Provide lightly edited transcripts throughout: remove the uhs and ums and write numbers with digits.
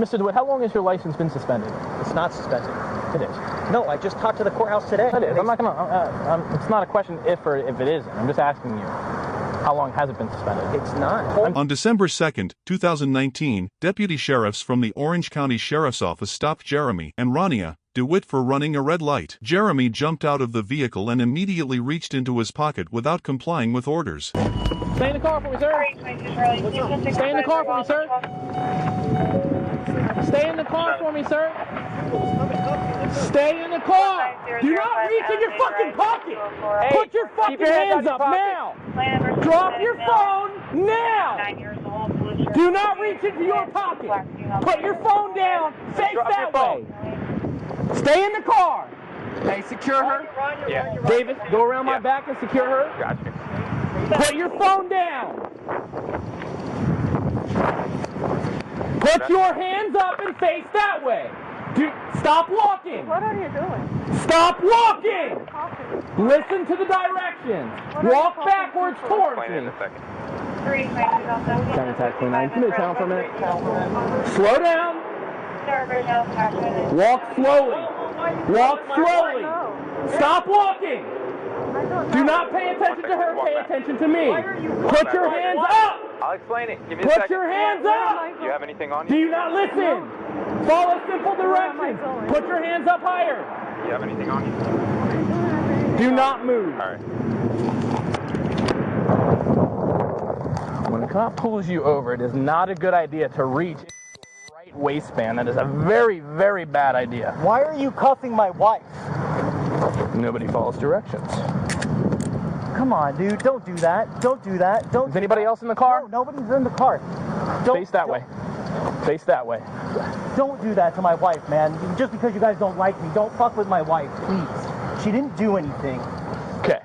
Mr. DeWitt, how long has your license been suspended? It's not suspended. It is. No, I just talked to the courthouse today. It is. I'm not gonna. It's not a question if or if it isn't. I'm just asking you. How long has it been suspended? It's not. On December 2nd, 2019, deputy sheriffs from the Orange County Sheriff's Office stopped Jeremy and Rania DeWitt for running a red light. Jeremy jumped out of the vehicle and immediately reached into his pocket without complying with orders. Stay in the car for me, sir. Stay in the car for me, sir. Stay in the car for me, sir. Stay in the car. Do not reach in your fucking pocket. Hey, put your fucking hands up now. Drop your phone now. Do not reach into your pocket. Put your phone down. Face that way. Stay in the car. Hey, secure her. Yeah. David, go around my back and secure her. Gotcha. Put your phone down. Put your hands up and face that way. Stop walking. What are you doing? Stop walking. Listen to the directions. Walk backwards towards me. In a second. County Tax 29. Can you channel for a minute? Slow down. Walk slowly. Walk slowly. Stop walking. Do not pay attention to her. Pay attention to me. Put your hands up. I'll explain it. Give me a second. Put your hands up. Do you have anything on Do you? you not listen? Follow simple directions. Put your hands up higher. Do you have anything on you? Do not move. All right. When a cop pulls you over, it is not a good idea to reach into your right waistband. That is a very, very bad idea. Why are you cuffing my wife? Nobody follows directions. Come on, dude. Don't do that. Don't do that. Don't. Is anybody else in the car? No, nobody's in the car. Face that way. Face that way. Don't do that to my wife, man. Just because you guys don't like me, don't fuck with my wife, please. She didn't do anything. Okay.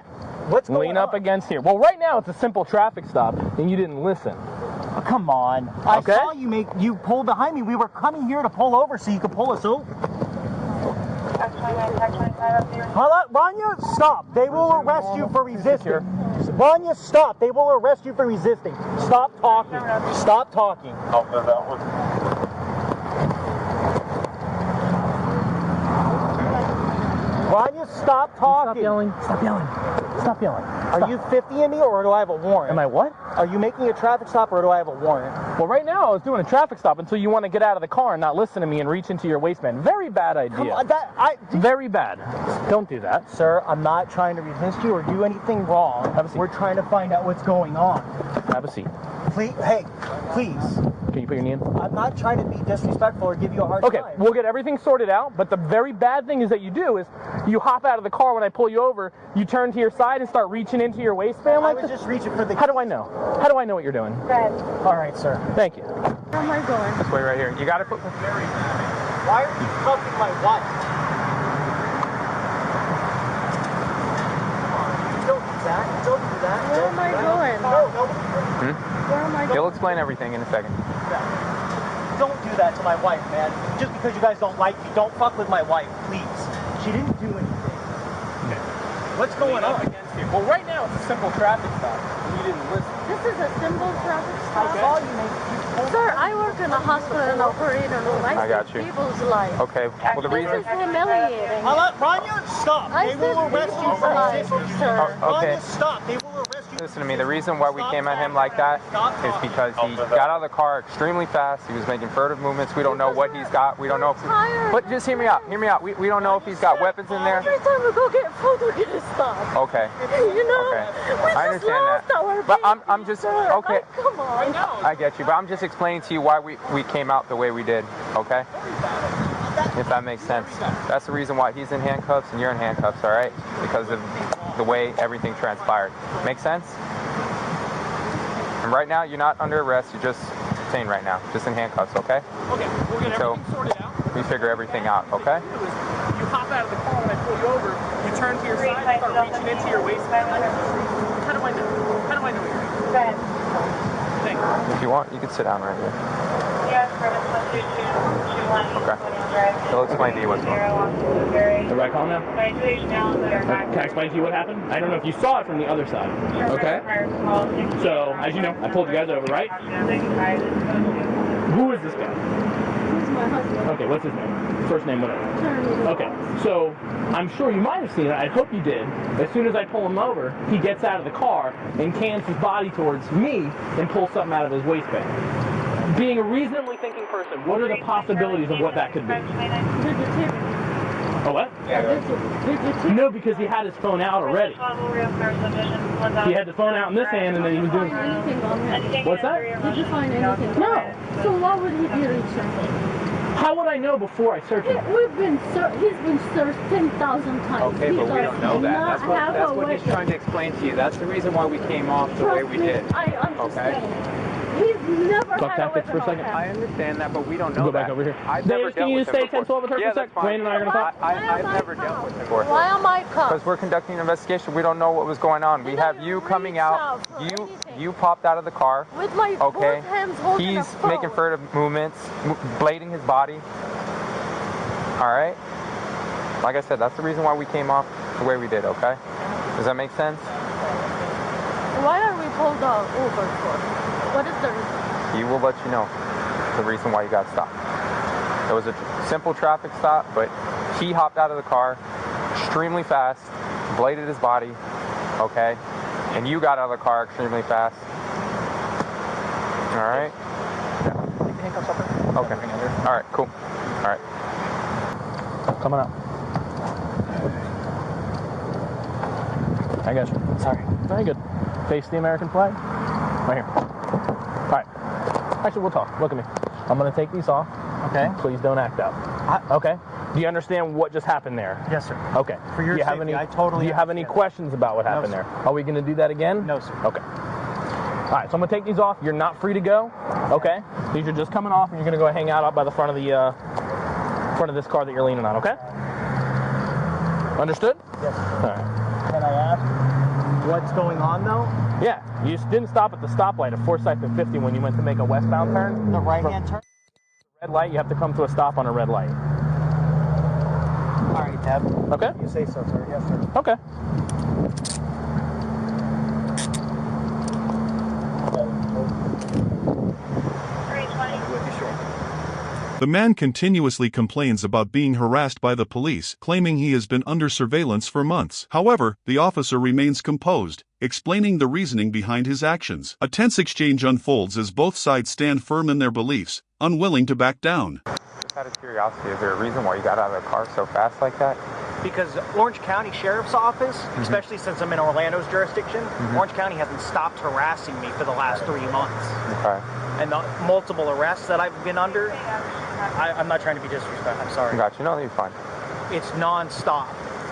What's going Lean up on? against here. Well, right now it's a simple traffic stop, and you didn't listen. Oh, come on. Okay. I saw you pull behind me. We were coming here to pull over so you could pull us over. Rania, stop. They will arrest you for resisting. Rania, stop. They will arrest you for resisting. Stop talking. Stop talking. Oh, there's that one. Rania, stop talking. Stop yelling. Stop yelling. Stop yelling. Are you 50 me or do I have a warrant? Am I what? Are you making a traffic stop or do I have a warrant? Well, right now I was doing a traffic stop until you want to get out of the car and not listen to me and reach into your waistband. Very bad idea. Come on, Very bad. Don't do that. Sir, I'm not trying to resist you or do anything wrong. Have a seat. We're trying to find out what's going on. Have a seat. Please, hey, please. Can you put your knee in? I'm not trying to be disrespectful or give you a hard Okay, time. we'll get everything sorted out, but the very bad thing is that you do is you hop out of the car when I pull you over, you turn to your side and start reaching into your waistband I like was this. just reaching for the... How do I know? How do I know what you're doing? All right, sir. Thank you. Where am I going? This way right here. You got to put. Why are you cuffing my wife? Don't do that. Don't do that. Where am I going? No, nobody... Where am I going? He'll explain everything in a second. Don't do that to my wife, man. Just because you guys don't like me, don't fuck with my wife, please. She didn't do anything. Okay. What's going on? Well, right now it's a simple traffic stop, and you didn't listen. This is a simple traffic I stop. saw you make... Sir, I work in a hospital and operator room. I got you. save people's life. Okay. Well, the This reason. is humiliating. Rania, stop. I They will saved arrest you people's for lives, resisting. sir. Okay. Rania, stop. They will arrest you. Listen to me. The reason why we came at him like that is because he got out of the car extremely fast. He was making furtive movements. We don't know what he's got. We don't know if. But just hear me out. Hear me out. We don't know if he's got weapons in there. Every time we go get food, we get stopped. Okay. You know, Okay. we I just understand lost that. our But baby, I'm just sir. okay. Come on. I get you, but I'm just explaining to you why we came out the way we did, okay? If that makes sense. That's the reason why he's in handcuffs and you're in handcuffs, all right? Because of the way everything transpired. Make sense? And right now, you're not under arrest. You're just detained right now. Just in handcuffs, okay? Okay, we'll get everything sorted out. We figure everything out, okay? You hop out of the car when I pull you over, you turn to your side and start reaching into your waistband. How do I know? How do I know what you're doing? Go ahead. Thank you. If you want, you can sit down right here. Okay. He'll explain to you what's going on. Everybody calm now? Can I explain to you what happened? I don't know if you saw it from the other side. Okay. So, as you know, I pulled you guys over, right? Who is this guy? He's Okay, what's his name? First name, whatever. Okay, so I'm sure you might have seen it. I hope you did. As soon as I pull him over, he gets out of the car and cans his body towards me and pulls something out of his waistband. Being a reasonably thinking person, what are the possibilities of what that could be? Oh, what? No, because he had his phone out already. He had the phone out in this hand, and then he was doing... What's that? Did you find anything? No. So why would he be reaching? How would I know before I search him? He's been searched 10,000 times. Okay, but we don't know that. That's what he's trying to explain to you. That's the reason why we came off the way we did. I understand. Okay? He's never Talk had a tactics for a weapon second. on him. I understand that, but we don't know Go that. back over here. I've never Davis, can you dealt just with stay him 10-12 with her for a that's sec? fine. Wayne and I are going to talk. I've never dealt with him before. Why am I caught? Because we're conducting an investigation. We don't know what was going on. We have you coming out. You popped out of the car. With my both hands holding He's a phone. making furtive movements, blading his body. All right? Like I said, that's the reason why we came off the way we did, okay? Does that make sense? Why are we pulled over for? What is the reason? He will let you know the reason why you got stopped. It was a simple traffic stop, but he hopped out of the car extremely fast, bladed his body, okay? And you got out of the car extremely fast. All right? Okay. All right, cool. All right. Coming up. I got you. Sorry. Very good. Face the American flag. Right here. All right. Actually, we'll talk. Look at me. I'm going to take these off. Okay. Please don't act out. Okay? Do you understand what just happened there? Yes, sir. Okay. For your safety, I totally Do you have any understand. questions about what happened sir. there? Are we going to do that again? No, sir. Okay. All right, so I'm going to take these off. You're not free to go. Okay? These are just coming off, and you're going to go hang out by the front of the front of this car that you're leaning on, okay? Understood? Yes. All right. Can I ask what's going on, though? Yeah, you didn't stop at the stoplight at Forsyth and 50 when you went to make a westbound turn. The right-hand turn? Red light, you have to come to a stop on a red light. All right, Deb. Okay? You say so, sir. Yes, sir. Okay. The man continuously complains about being harassed by the police, claiming he has been under surveillance for months. However, the officer remains composed, explaining the reasoning behind his actions. A tense exchange unfolds as both sides stand firm in their beliefs, unwilling to back down. Just out of curiosity, is there a reason why you got out of the car so fast like that? Because Orange County Sheriff's Office, especially since I'm in Orlando's jurisdiction, Orange County hasn't stopped harassing me for the last 3 months. Okay. And the multiple arrests that I've been under, I'm not trying to be disrespectful. I'm sorry. Got you. No, you're fine. It's non-stop.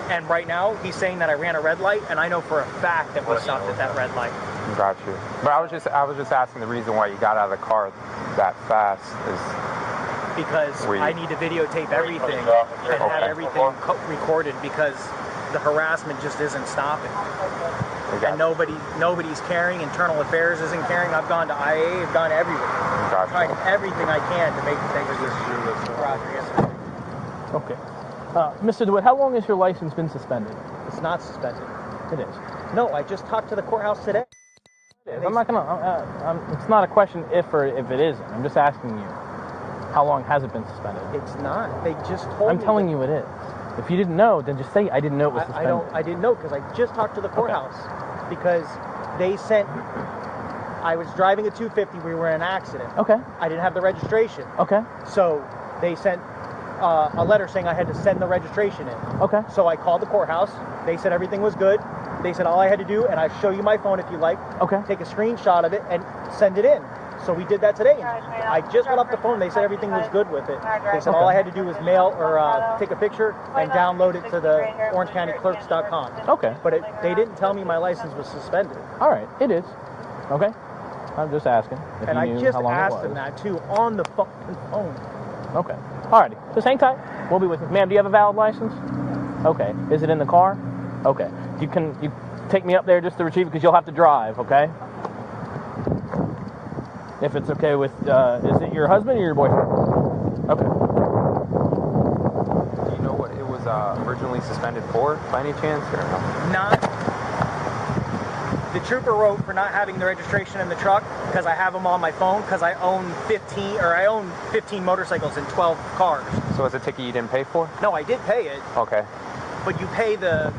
And right now, he's saying that I ran a red light, and I know for a fact that we stopped at that red light. Got you. But I was just asking the reason why you got out of the car that fast is because I need to videotape everything and have everything recorded because the harassment just isn't stopping. And nobody's caring. Internal Affairs isn't caring. I've gone to IA. I've gone everywhere. Gotcha. Trying everything I can to make things Okay. Mr. DeWitt, how long has your license been suspended? It's not suspended. It is. No, I just talked to the courthouse today. I'm not gonna. It's not a question if or if it isn't. I'm just asking you, how long has it been suspended? It's not. They just told me. I'm telling you it is. If you didn't know, then just say I didn't know it was suspended. I didn't know because I just talked to the courthouse because they sent. I was driving a 250. We were in an accident. Okay. I didn't have the registration. Okay. So they sent a letter saying I had to send the registration in. Okay. So I called the courthouse. They said everything was good. They said all I had to do, and I'll show you my phone if you like. Okay. Take a screenshot of it and send it in. So we did that today. I just got off the phone. They said everything was good with it. They said all I had to do was mail or take a picture and download it to the OrangeCountyClerks.com. Okay. But they didn't tell me my license was suspended. All right. It is. Okay. I'm just asking. If And you I knew just how long asked it was. them that too on the fucking phone. Okay. Alrighty. Just hang tight. We'll be with you. Ma'am, do you have a valid license? Okay. Is it in the car? Okay. You take me up there just to retrieve it because you'll have to drive, okay? If it's okay with, is it your husband or your boyfriend? Okay. Do you know what it was originally suspended for, by any chance, or no? Not. The trooper wrote for not having the registration in the truck because I have them on my phone because I own 15 motorcycles and 12 cars. So it's a ticket you didn't pay for? No, I did pay it. Okay. But you pay the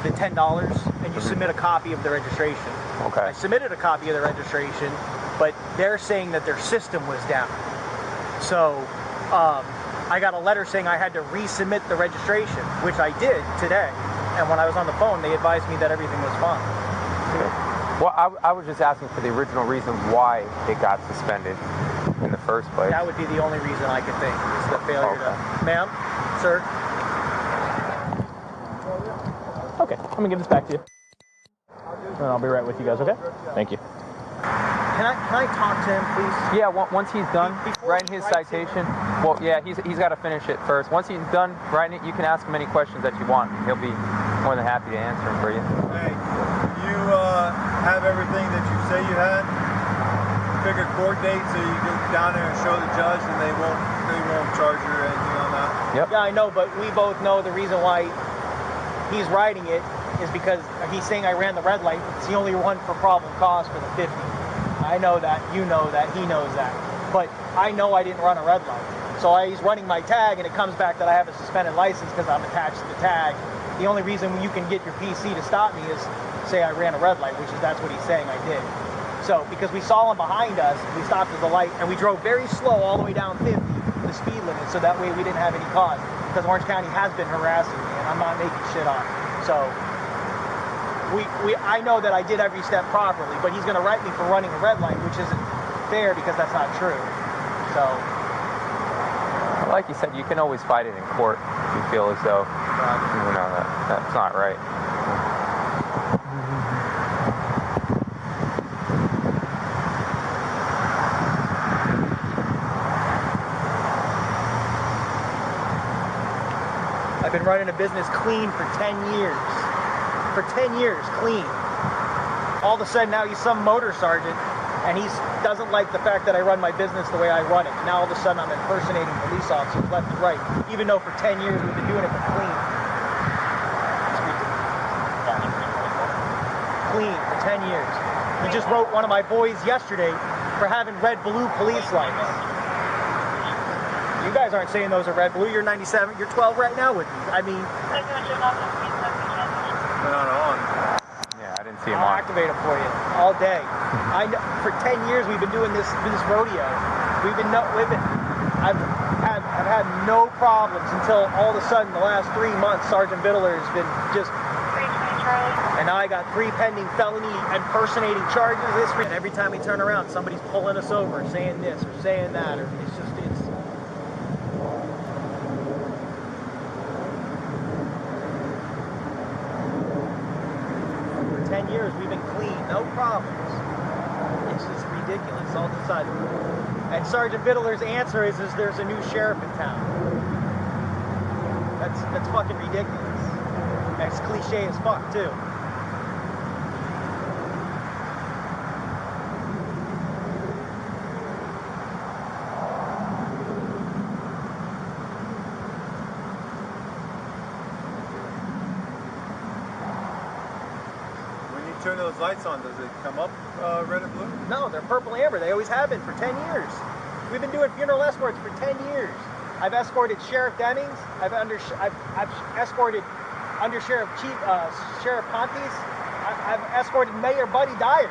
$10 and you submit a copy of the registration. Okay. I submitted a copy of the registration, but they're saying that their system was down. So I got a letter saying I had to resubmit the registration, which I did today. And when I was on the phone, they advised me that everything was fine. Okay. Well, I was just asking for the original reason why it got suspended in the first place. That would be the only reason I could think, is the failure to... Ma'am? Sir? Okay, I'm gonna give this back to you. And I'll be right with you guys, okay? Thank you. Can I talk to him, please? Yeah, once he's done writing his citation, well, yeah, he's got to finish it first. Once he's done writing it, you can ask him any questions that you want. He'll be more than happy to answer them for you. Hey, you have everything that you say you had? Pick a court date so you go down there and show the judge, and they won't charge you or anything on that? Yep. Yeah, I know, but we both know the reason why he's writing it is because he's saying I ran the red light. It's the only one for problem cause for the 50. I know that, you know that, he knows that. But I know I didn't run a red light. So he's running my tag and it comes back that I have a suspended license because I'm attached to the tag. The only reason you can get your PC to stop me is say I ran a red light, which is that's what he's saying I did. So because we saw him behind us, we stopped at the light and we drove very slow all the way down 50, the speed limit, so that way we didn't have any cause. Because Orange County has been harassing me and I'm not making shit up. So I know that I did every step properly, but he's going to write me for running a red light, which isn't fair because that's not true. So, like you said, you can always fight it in court if you feel as though you know that's not right. I've been running a business clean for 10 years. For 10 years, clean. All of a sudden now he's some motor sergeant and he doesn't like the fact that I run my business the way I run it. Now all of a sudden I'm impersonating police officers left and right, even though for 10 years we've been doing it for clean. Clean for 10 years. We just wrote one of my boys yesterday for having red-blue police lights. You guys aren't saying those are red-blue. You're 97. You're 12 right now with me. I mean... They're not on. Yeah, I didn't see him I'll on. activate them for you all day. I know, for 10 years we've been doing this rodeo. I've had no problems until all of a sudden the last 3 months Sergeant Biddler has been just... And now I got 3 pending felony impersonating charges this week. And every time we turn around, somebody's pulling us over, saying this or saying that, or it's just, it's... For 10 years we've been clean, no problems. It's just ridiculous all of a sudden. And Sergeant Biddler's answer is there's a new sheriff in town. That's fucking ridiculous. That's cliche as fuck too. When you turn those lights on, does it come up red and blue? No, they're purple amber. They always have been for 10 years. We've been doing funeral escorts for 10 years. I've escorted Sheriff Dennings. I've escorted Under Sheriff Sheriff Pontes. I've escorted Mayor Buddy Dyer.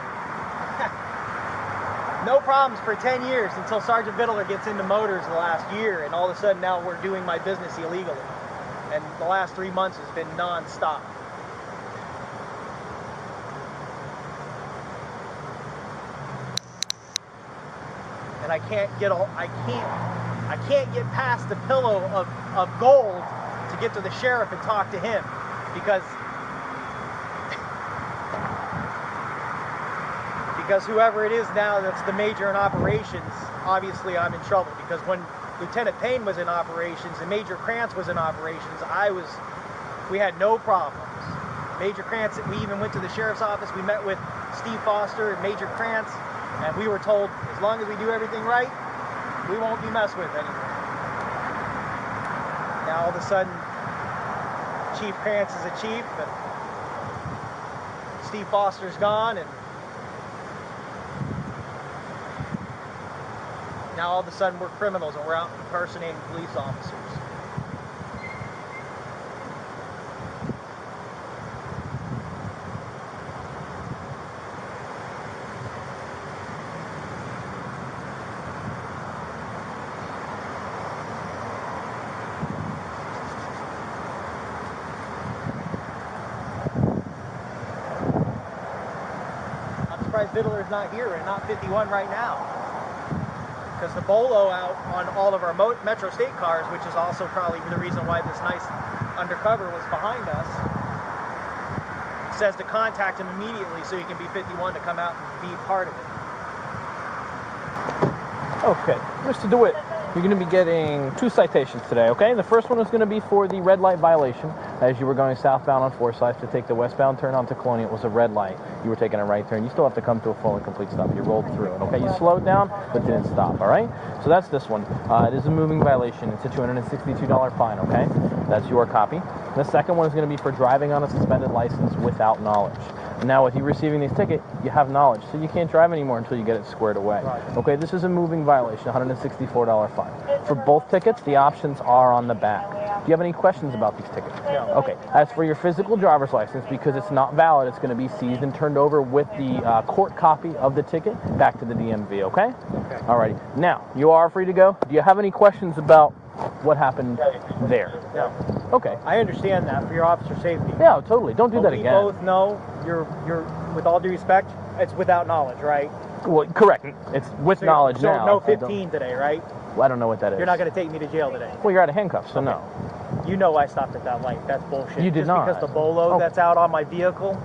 No problems for 10 years until Sergeant Biddler gets into motors the last year, and all of a sudden now we're doing my business illegally. And the last 3 months has been non-stop. And I can't get past the pillow of gold to get to the sheriff and talk to him because whoever it is now that's the major in operations, obviously I'm in trouble because when Lieutenant Payne was in operations and Major Krantz was in operations, we had no problems. Major Krantz, we even went to the sheriff's office, we met with Steve Foster and Major Krantz, and we were told as long as we do everything right, we won't be messed with anymore. Now all of a sudden, Chief Krantz is a chief, and Steve Foster's gone, and now all of a sudden we're criminals and we're out impersonating police officers. Fiddler's not here and not 51 right now, because the bolo out on all of our Metro State cars, which is also probably the reason why this nice undercover was behind us, says to contact him immediately so he can be 51 to come out and be part of it. Okay, Mr. DeWitt, you're going to be getting 2 citations today, okay? The first one is going to be for the red light violation. As you were going southbound on Forsyth to take the westbound turn onto Colonial, it was a red light. You were taking a right turn. You still have to come to a full and complete stop. You rolled through it, okay? You slowed down, but didn't stop, all right? So that's this one. It is a moving violation. It's a $262 fine, okay? That's your copy. The second one is going to be for driving on a suspended license without knowledge. Now, with you receiving this ticket, you have knowledge, so you can't drive anymore until you get it squared away. Right. Okay, this is a moving violation, $164 fine. For both tickets, the options are on the back. Do you have any questions about these tickets? No. Okay, as for your physical driver's license, because it's not valid, it's going to be seized and turned over with the court copy of the ticket back to the DMV, okay? Okay. Alrighty. Now, you are free to go. Do you have any questions about what happened there? Yeah. Okay. I understand that for your officer safety. Yeah, totally. Don't do that again. We both know you're, with all due respect, it's without knowledge, right? Well, correct. It's with knowledge now. So no 15 today, right? Well, I don't know what that is. You're not going to take me to jail today. Well, you're out of handcuffs, so no. You know I stopped at that light. That's bullshit. You did not. Just because the bolo that's out on my vehicle.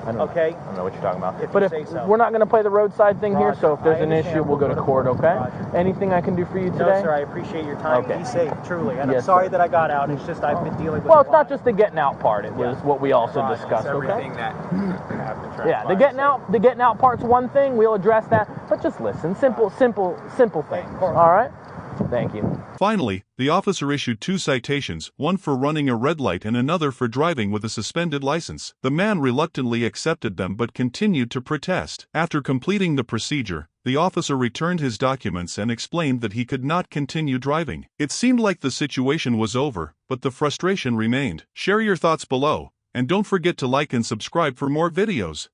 I don't okay. know. I don't know what you're talking about. If but you if say so. we're not going to play the roadside thing here, so if there's an issue, we'll go to court, okay? Roger. Anything I can do for you today? No, sir. I appreciate your time. Okay. Be safe, truly. And Yes, I'm sorry sir. that I got out. It's just I've been dealing with. Well, it's not just the getting out part. It was what we also Right. discussed, It's okay? everything that happened. Yeah, the getting out part's one thing. We'll address that, but just listen. Simple things. All right? Thank you. Finally, the officer issued 2 citations, one for running a red light and another for driving with a suspended license. The man reluctantly accepted them but continued to protest. After completing the procedure, the officer returned his documents and explained that he could not continue driving. It seemed like the situation was over, but the frustration remained. Share your thoughts below, and don't forget to like and subscribe for more videos.